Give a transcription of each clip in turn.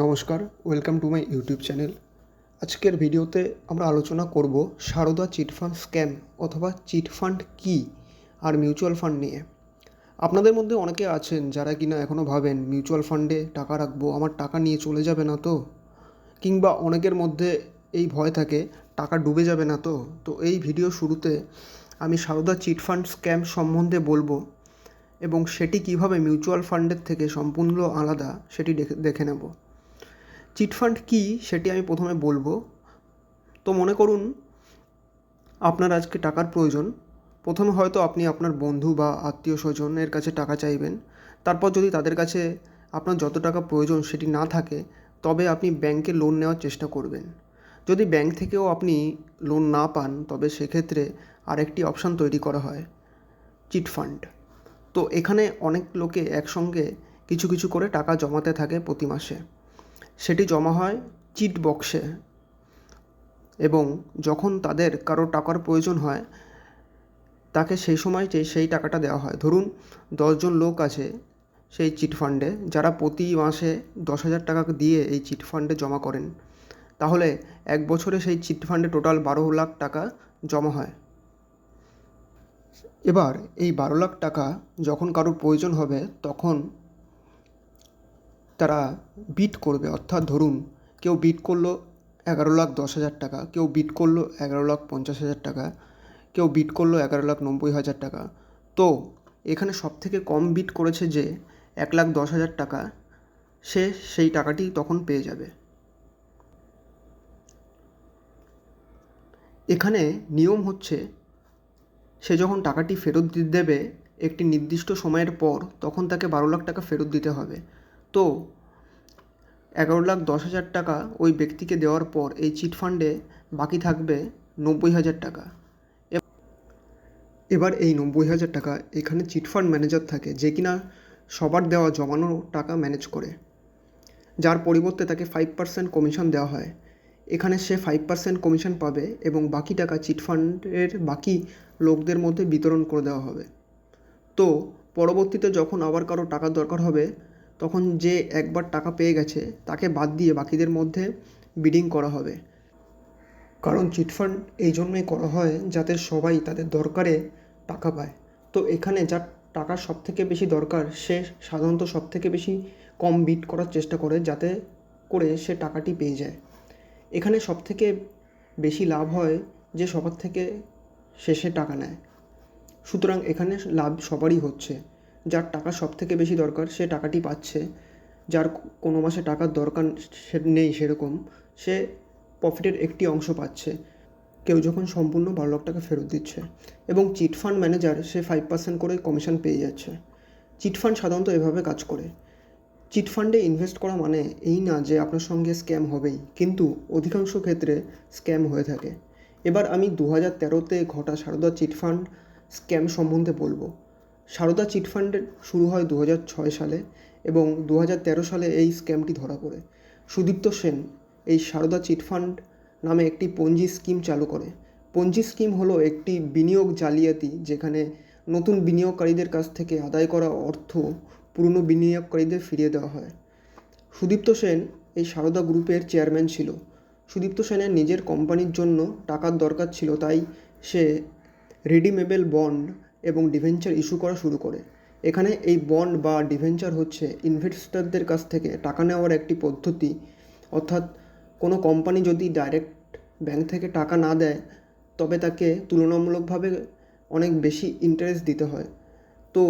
নমস্কার, welcome to my YouTube channel. আজকের ভিডিওতে আমরা আলোচনা করব সারদা চিটফান্ড স্ক্যাম অথবা চিটফান্ড কী আর মিউচুয়াল ফান্ড নিয়ে। আপনাদের মধ্যে অনেকে আছেন যারা কিনা এখনও ভাবেন মিউচুয়াল ফান্ডে টাকা রাখবো, আমার টাকা নিয়ে চলে যাবে না তো, কিংবা অনেকের মধ্যে এই ভয় থাকে টাকা ডুবে যাবে না তো। তো এই ভিডিও শুরুতে আমি সারদা চিটফান্ড স্ক্যাম সম্বন্ধে বলবো এবং সেটি কিভাবে মিউচুয়াল ফান্ডের থেকে সম্পূর্ণ আলাদা সেটি দেখে নেব। চিটফান্ড কী সেটি আমি প্রথমে বলবো। তো মনে করুন আপনার আজকে টাকার প্রয়োজন। প্রথমে হয়তো আপনি আপনার বন্ধু বা আত্মীয় স্বজনের কাছে টাকা চাইবেন। তারপর যদি তাদের কাছে আপনার যত টাকা প্রয়োজন সেটি না থাকে, তবে আপনি ব্যাংকে লোন নেওয়ার চেষ্টা করবেন। যদি ব্যাংক থেকেও আপনি লোন না পান, তবে সেক্ষেত্রে আরেকটি অপশান তৈরি করা হয়, চিটফান্ড। তো এখানে অনেক লোকে একসঙ্গে কিছু কিছু করে টাকা জমাতে থাকে প্রতি মাসে। সেটি জমা হয় চিট বক্সে এবং যখন তাদের কারো টাকার প্রয়োজন হয় তাকে সেই সময় সেই টাকাটা দেওয়া হয়। ধরুন 10 জন লোক আছে সেই চিটফান্ডে, যারা প্রতি মাসে 10,000 টাকা দিয়ে এই চিটফান্ডে জমা করেন। তাহলে এক বছরে সেই চিটফান্ডে টোটাল 12 লাখ টাকা জমা হয়। এবার এই 12 লাখ টাকা যখন কারোর প্রয়োজন হবে তখন তারা বিট করবে। অর্থাৎ ধরুন কেউ বিট করলো 11,10,000 টাকা, কেউ বিট করলো 11,50,000 টাকা, কেউ বিট করলো 11,90,000 টাকা। তো এখানে সবথেকে কম বিট করেছে যে 1,10,000 টাকা, সে সেই টাকাটি তখন পেয়ে যাবে। এখানে নিয়ম হচ্ছে সে যখন টাকাটি ফেরত দেবে একটি নির্দিষ্ট সময়ের পর, তখন তাকে 12 লাখ টাকা ফেরত দিতে হবে। তো 11,10,000 টাকা ওই ব্যক্তিকে দেওয়ার পর এই চিটফান্ডে বাকি থাকবে 90,000 টাকা। এবার এই 90,000 টাকা এখানে চিটফান্ড ম্যানেজার থাকে, যে কিনা সবার দেওয়া জমানো টাকা ম্যানেজ করে, যার পরিবর্তে তাকে 5% কমিশন দেওয়া হয়। এখানে সে 5% কমিশন পাবে এবং বাকি টাকা চিটফান্ডের বাকি লোকদের মধ্যে বিতরণ করে দেওয়া হবে। তো পরবর্তীতে যখন আবার কারো টাকার দরকার হবে, তখন যে একবার টাকা পেয়ে গেছে তাকে বাদ দিয়ে বাকিদের মধ্যে বিডিং করা হবে। কারণ চিটফান্ড এই জন্যই করা হয় যাতে সবাই তাদের দরকারে টাকা পায়। তো এখানে যার টাকার সবথেকে বেশি দরকার সে সাধারণত সবথেকে বেশি কম বিট করার চেষ্টা করে, যাতে করে সে টাকাটি পেয়ে যায়। এখানে সবথেকে বেশি লাভ হয় যে সবার থেকে শেষে টাকা নেয়। সুতরাং এখানে লাভ সবারই হচ্ছে। যার টাকা সবথেকে বেশি দরকার সে টাকাটি পাচ্ছে, যার কোনো মাসে টাকার দরকার নেই সেরকম, সে প্রফিটের একটি অংশ পাচ্ছে। কেউ যখন সম্পূর্ণ 12 লাখ টাকা ফেরত দিচ্ছে এবং চিটফান্ড ম্যানেজার সে 5% করে কমিশন পেয়ে যাচ্ছে। চিটফান্ড সাধারণত এভাবে কাজ করে। চিটফান্ডে ইনভেস্ট করা মানে এই না যে আপনার সঙ্গে স্ক্যাম হবেই, কিন্তু অধিকাংশ ক্ষেত্রে স্ক্যাম হয়ে থাকে। এবার আমি 2013-তে ঘটা সারদা চিটফান্ড স্ক্যাম সম্বন্ধে বলবো। সারদা চিটফান্ডের শুরু হয় 2006 সালে এবং 2013 সালে এই স্ক্যামটি ধরা পড়ে। সুদীপ্ত সেন এই সারদা চিটফান্ড নামে একটি পঞ্জি স্কিম চালু করে। পঞ্জি স্কিম হলো একটি বিনিয়োগ জালিয়াতি, যেখানে নতুন বিনিয়োগকারীদের কাছ থেকে আদায় করা অর্থ পুরনো বিনিয়োগকারীদের ফিরিয়ে দেওয়া হয়। সুদীপ্ত সেন এই সারদা গ্রুপের চেয়ারম্যান ছিল। সুদীপ্ত সেনের নিজের কোম্পানির জন্য টাকার দরকার ছিল, তাই সে রিডিমেবল বন্ড এবং ডিভেঞ্চার ইস্যু করা শুরু করে। এখানে এই বন্ড বা ডিভেঞ্চার হচ্ছে ইনভেস্টরদের কাছ থেকে টাকা নেওয়ার একটি পদ্ধতি। অর্থাৎ কোনো কোম্পানি যদি ডাইরেক্ট ব্যাংক থেকে টাকা না দেয়, তবে তাকে তুলনামূলকভাবে অনেক বেশি ইন্টারেস্ট দিতে হয়। তো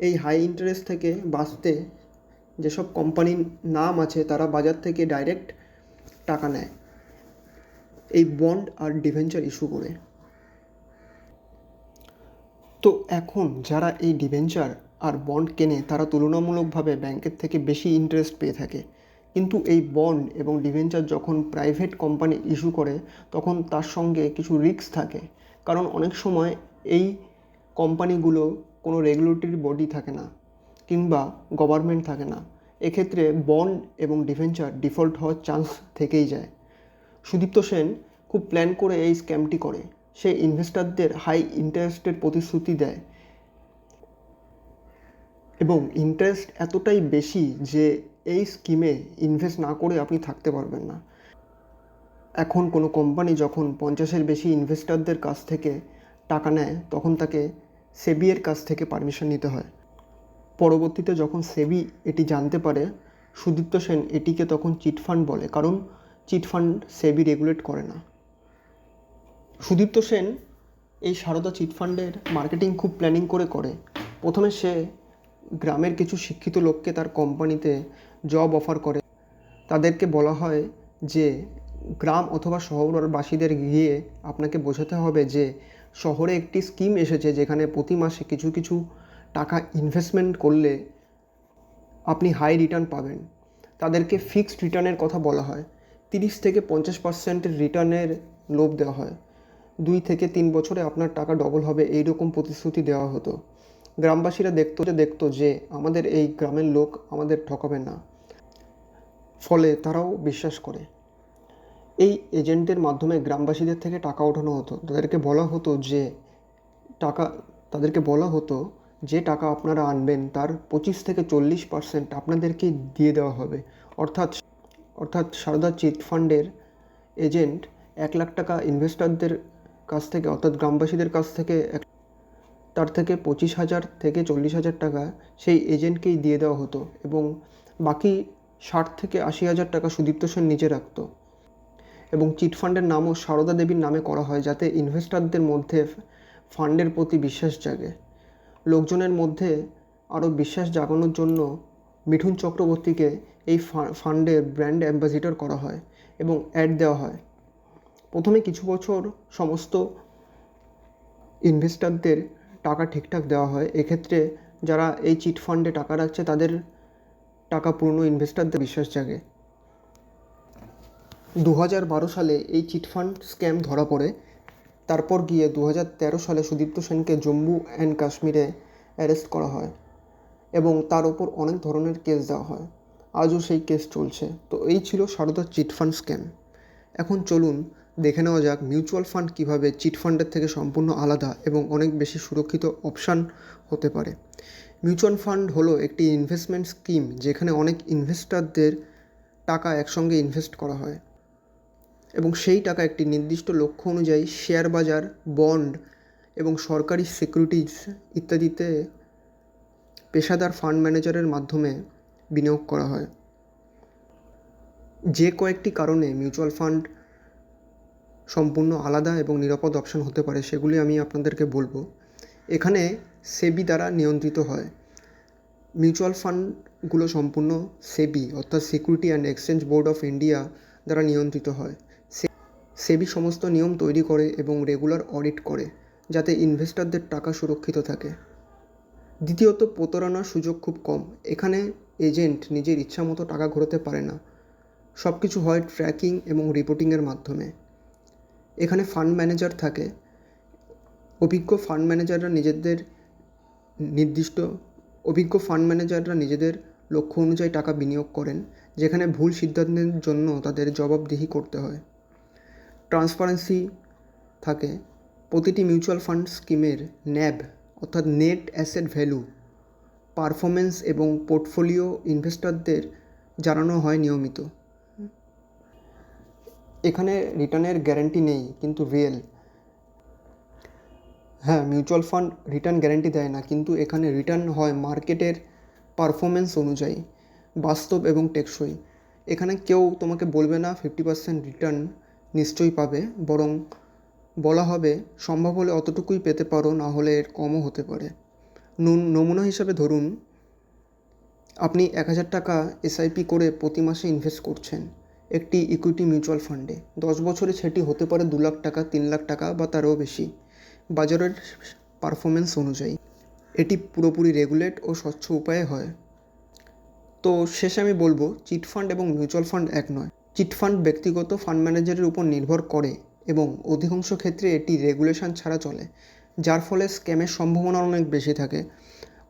এই হাই ইন্টারেস্ট থেকে বাঁচতে যেসব কোম্পানির নাম আছে তারা বাজার থেকে ডাইরেক্ট টাকা নেয় এই বন্ড আর ডিভেঞ্চার ইস্যু করে। তো এখন যারা এই ডিভেঞ্চার আর বন্ড কেনে তারা তুলনামূলকভাবে ব্যাংকের থেকে বেশি ইন্টারেস্ট পেয়ে থাকে। কিন্তু এই বন্ড এবং ডিভেঞ্চার যখন প্রাইভেট কোম্পানি ইস্যু করে, তখন তার সঙ্গে কিছু রিস্ক থাকে। কারণ অনেক সময় এই কোম্পানিগুলো কোনো রেগুলেটরি বডি থাকে না কিংবা গভর্নমেন্ট থাকে না। এক্ষেত্রে বন্ড এবং ডিভেঞ্চার ডিফল্ট হওয়ার চান্স থেকেই যায়। সুদীপ্ত সেন খুব প্ল্যান করে এই স্ক্যামটি করে। সে ইনভেস্টরদের হাই ইন্টারেস্টের প্রতিশ্রুতি দেয় এবং ইন্টারেস্ট এতটাই বেশি যে এই স্কিমে ইনভেস্ট না করে আপনি থাকতে পারবেন না। এখন কোনো কোম্পানি যখন 50-এর বেশি ইনভেস্টরদের কাছ থেকে টাকা নেয় তখন তাকে সেবি এর কাছ থেকে পারমিশন নিতে হয়। পরবর্তীতে যখন সেবি এটি জানতে পারে, সুদীপ্ত সেন এটিকে তখন চিটফান্ড বলে, কারণ চিটফান্ড সেবি রেগুলেট করে না। সুদীপ্ত সেন এই সারদা চিটফান্ডের মার্কেটিং খুব প্ল্যানিং করে। প্রথমে সে গ্রামের কিছু শিক্ষিত লোককে তার কোম্পানিতে জব অফার করে। তাদেরকে বলা হয় যে গ্রাম অথবা শহরবাসীদের গিয়ে আপনাকে বোঝাতে হবে যে শহরে একটি স্কিম এসেছে যেখানে প্রতি মাসে কিছু কিছু টাকা ইনভেস্টমেন্ট করলে আপনি হাই রিটার্ন পাবেন। তাদেরকে ফিক্সড রিটার্নের কথা বলা হয়। 30 থেকে 50% রিটার্নের লোভ দেওয়া হয়। 2 থেকে 3 বছরে আপনার টাকা ডবল হবে, এইরকম প্রতিশ্রুতি দেওয়া হতো। গ্রামবাসীরা দেখতো যে আমাদের এই গ্রামের লোক আমাদের ঠকাবে না, ফলে তারাও বিশ্বাস করে। এই এজেন্টের মাধ্যমে গ্রামবাসীদের থেকে টাকা ওঠানো হতো। তাদেরকে বলা হতো যে টাকা আপনারা আনবেন তার 25 থেকে 40% আপনাদেরকে দিয়ে দেওয়া হবে। অর্থাৎ সারদা চিটফান্ডের এজেন্ট 1 লাখ টাকা ইনভেস্টরদের কাছ থেকে, অর্থাৎ গ্রামবাসীদের কাছ থেকে, তার থেকে 25,000 থেকে 40,000 টাকা সেই এজেন্টকেই দিয়ে দেওয়া হতো এবং বাকি 60 থেকে 80,000 টাকা সুদীপ্ত সেন নিজে রাখত। এবং চিটফান্ডের নামও সারদা দেবীর নামে করা হয় যাতে ইনভেস্টরদের মধ্যে ফান্ডের প্রতি বিশ্বাস জাগে। লোকজনের মধ্যে আরও বিশ্বাস জাগানোর জন্য মিঠুন চক্রবর্তীকে এই ফান্ডের ব্র্যান্ড অ্যাম্বাসেডর করা হয় এবং অ্যাড দেওয়া হয়। প্রথমে কিছু বছর সমস্ত ইনভেস্টরদের টাকা ঠিকঠাক দেওয়া হয়। এক্ষেত্রে যারা এই চিট ফান্ডে টাকা রাখছে তাদের টাকা পুরনো ইনভেস্টরদের বিশ্বাস জাগে। 2012 সালে এই চিটফান্ড স্ক্যাম ধরা পড়ে। তারপর গিয়ে 2013 সালে সুদীপ্ত সেনকে জম্মু অ্যান্ড কাশ্মীরে অ্যারেস্ট করা হয় এবং তার ওপর অনেক ধরনের কেস দেওয়া হয়। আজও সেই কেস চলছে। তো এই ছিল সারদা চিটফান্ড স্ক্যাম। এখন চলুন দেখে নেওয়া যাক মিউচুয়াল ফান্ড কীভাবে চিটফান্ডের থেকে সম্পূর্ণ আলাদা এবং অনেক বেশি সুরক্ষিত অপশান হতে পারে। মিউচুয়াল ফান্ড হলো একটি ইনভেস্টমেন্ট স্কিম যেখানে অনেক ইনভেস্টরদের টাকা একসঙ্গে ইনভেস্ট করা হয় এবং সেই টাকা একটি নির্দিষ্ট লক্ষ্য অনুযায়ী শেয়ার বাজার, বন্ড এবং সরকারি সিকিউরিটিজ ইত্যাদিতে পেশাদার ফান্ড ম্যানেজারের মাধ্যমে বিনিয়োগ করা হয়। যে কয়েকটি কারণে মিউচুয়াল ফান্ড সম্পূর্ণ আলাদা এবং নিরাপদ অপশান হতে পারে সেগুলি আমি আপনাদেরকে বলবো। এখানে সেবি দ্বারা নিয়ন্ত্রিত হয়। মিউচুয়াল ফান্ডগুলো সম্পূর্ণ সেবি অর্থাৎ security and exchange board of India দ্বারা নিয়ন্ত্রিত হয়। সেবি সমস্ত নিয়ম তৈরি করে এবং রেগুলার অডিট করে যাতে ইনভেস্টরদের টাকা সুরক্ষিত থাকে। দ্বিতীয়ত, প্রতারণার সুযোগ খুব কম। এখানে এজেন্ট নিজের ইচ্ছামতো টাকা ঘোরাতে পারে না। সব কিছু হয় ট্র্যাকিং এবং রিপোর্টিংয়ের মাধ্যমে। এখানে ফান্ড ম্যানেজার থাকে। অভিজ্ঞ ফান্ড ম্যানেজাররা নিজেদের লক্ষ্য অনুযায়ী টাকা বিনিয়োগ করেন, যেখানে ভুল সিদ্ধান্তের জন্য তাদের জবাবদিহি করতে হয়। ট্রান্সপারেন্সি থাকে। প্রতিটি মিউচুয়াল ফান্ড স্কিমের ন্যাব অর্থাৎ নেট অ্যাসেট ভ্যালু, পারফরমেন্স এবং পোর্টফোলিও ইনভেস্টরদের জানানো হয় নিয়মিত। এখানে রিটার্নের গ্যারান্টি নেই, কিন্তু মিউচুয়াল ফান্ড রিটার্ন গ্যারান্টি দেয় না, কিন্তু এখানে রিটার্ন হয় মার্কেটের পারফরমেন্স অনুযায়ী, বাস্তব এবং টেকসই। এখানে কেউ তোমাকে বলবে না 50% রিটার্ন নিশ্চয়ই পাবে, বরং বলা হবে সম্ভব হলে অতটুকুই পেতে পারো, না হলে এর কমও হতে পারে। নমুনা হিসাবে ধরুন আপনি 1000 টাকা এসআইপি করে প্রতি মাসে ইনভেস্ট করছেন একটি ইকুইটি মিউচুয়াল ফান্ডে। 10 বছরে সেটি হতে পারে 2 লাখ টাকা, 3 লাখ টাকা বা তারও বেশি, বাজারের পারফরমেন্স অনুযায়ী। এটি পুরোপুরি রেগুলেট ও স্বচ্ছ উপায়ে হয়। তো শেষে আমি বলবো চিটফান্ড এবং মিউচুয়াল ফান্ড এক নয়। চিটফান্ড ব্যক্তিগত ফান্ড ম্যানেজারের উপর নির্ভর করে এবং অধিকাংশ ক্ষেত্রে এটি রেগুলেশন ছাড়া চলে, যার ফলে স্ক্যামের সম্ভাবনা অনেক বেশি থাকে।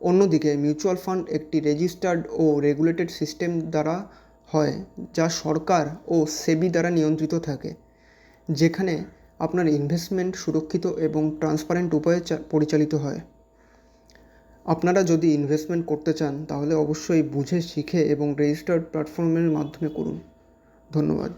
অন্যদিকে মিউচুয়াল ফান্ড একটি রেজিস্টার্ড ও রেগুলেটেড সিস্টেম দ্বারা হয়, যা সরকার ও সেবি দ্বারা নিয়ন্ত্রিত থাকে, যেখানে আপনার ইনভেস্টমেন্ট সুরক্ষিত এবং ট্রান্সপারেন্ট উপায়ে পরিচালিত হয়। আপনারা যদি ইনভেস্টমেন্ট করতে চান তাহলে অবশ্যই বুঝে শিখে এবং রেজিস্টার্ড প্ল্যাটফর্মের মাধ্যমে করুন। ধন্যবাদ।